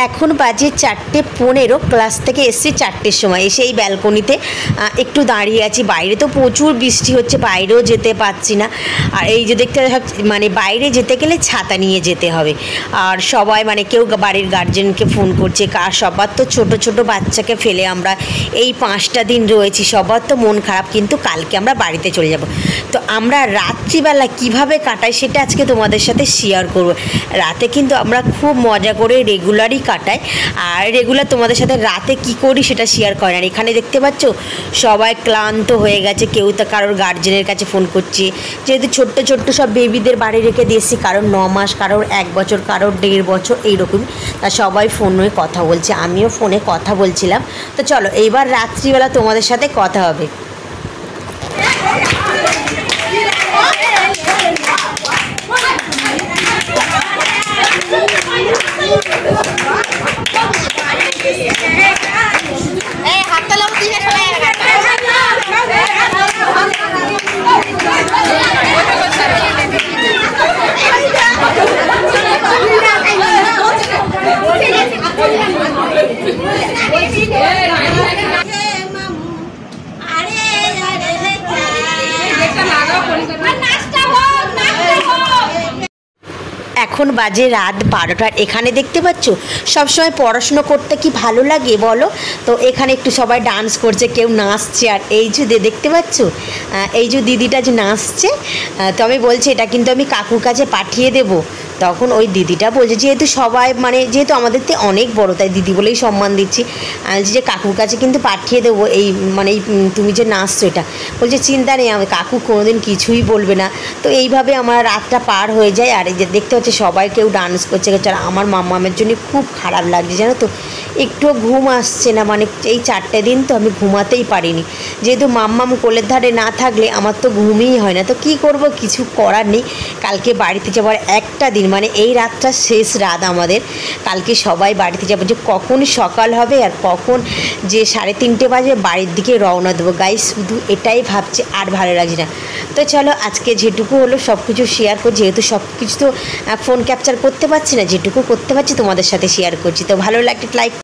এখন বাজে 4:15, ক্লাস থেকে এসেছি 4টের সময়। এসে এই ব্যালকনিতে একটু দাঁড়িয়ে আছি। বাইরে তো প্রচুর বৃষ্টি হচ্ছে, বাইরেও যেতে পারছি না। আর এই যে দেখতে মানে বাইরে যেতে গেলে ছাতা নিয়ে যেতে হবে। আর সবাই মানে কেউ বাড়ির গার্জেনকে ফোন করছে, সবার তো ছোট ছোট বাচ্চাকে ফেলে আমরা এই 5টা দিন রয়েছি, সবার তো মন খারাপ। কিন্তু কালকে আমরা বাড়িতে চলে যাব। তো আমরা রাত্রিবেলা কিভাবে কাটাই সেটা আজকে তোমাদের সাথে শেয়ার করব। রাতে কিন্তু আমরা খুব মজা করে রেগুলারই কাটাই, আর রেগুলার তোমাদের সাথে রাতে কি করি সেটা শেয়ার করে। আর এখানে দেখতে পাচ্ছ সবাই ক্লান্ত হয়ে গেছে, কেউ তো কারোর গার্জেনের কাছে ফোন করছে, যেহেতু ছোট্ট ছোট্ট সব বেবিদের বাড়ি রেখে দিয়েছি, কারোর 9 মাস, কারোর 1 বছর, কারোর 1.5 বছর, এইরকম। তা সবাই ফোনে কথা বলছে, আমিও ফোনে কথা বলছিলাম। তো চলো এইবার রাত্রিবেলা তোমাদের সাথে কথা হবে। এখন বাজে রাত 12টা। এখানে দেখতে পাচ্ছ সবসময় পড়াশুনো করতে কি ভালো লাগে বলো? তো এখানে একটু সবাই ডান্স করছে, কেউ নাচছে। আর এই যে দেখতে পাচ্ছ এই যে দিদিটা যে নাচছে, তো আমি বলছি এটা কিন্তু আমি কাকুর কাছে পাঠিয়ে দেব। তখন ওই দিদিটা বলছে, যেহেতু সবাই মানে যেহেতু আমাদের তো অনেক বড়, তাই দিদি বলেই সম্মান দিচ্ছি, যে কাকুর কাছে কিন্তু পাঠিয়ে দেবো এই মানে তুমি যে নাচছো এটা। বলছে চিন্তা নেই, আমি কাকু কোনোদিন কিছুই বলবে না। তো এইভাবে আমার রাতটা পার হয়ে যায়। আর এই যে দেখতে হচ্ছে সবাই কেউ ডান্স করছে। আর আমার মাম্মামের জন্য খুব খারাপ লাগছে জানো তো, একটুও ঘুম আসছে না। মানে এই 4টে দিন তো আমি ঘুমাতেই পারিনি, যেহেতু মাম্মাম কোলের ধারে না থাকলে আমার তো ঘুমই হয় না। তো কি করব, কিছু করার নেই। কালকে বাড়িতে যাওয়ার একটা দিন, মানে এই রাতটা শেষ রাত আমাদের। কালকে সবাই বাড়িতে যাবো, যে কখন সকাল হবে আর কখন যে 3:30 বাজে বাড়ির দিকে রওনা দেবো। গাইস শুধু এটাই ভাবছি, আর ভালো লাগছে না। তো চলো আজকে যেটুকু হলো সব কিছু শেয়ার করছি, যেহেতু সব কিছু তো ফোন ক্যাপচার করতে পারছি না, যেটুকু করতে পারছি তোমাদের সাথে শেয়ার করছি। তো ভালো লাগলে লাইক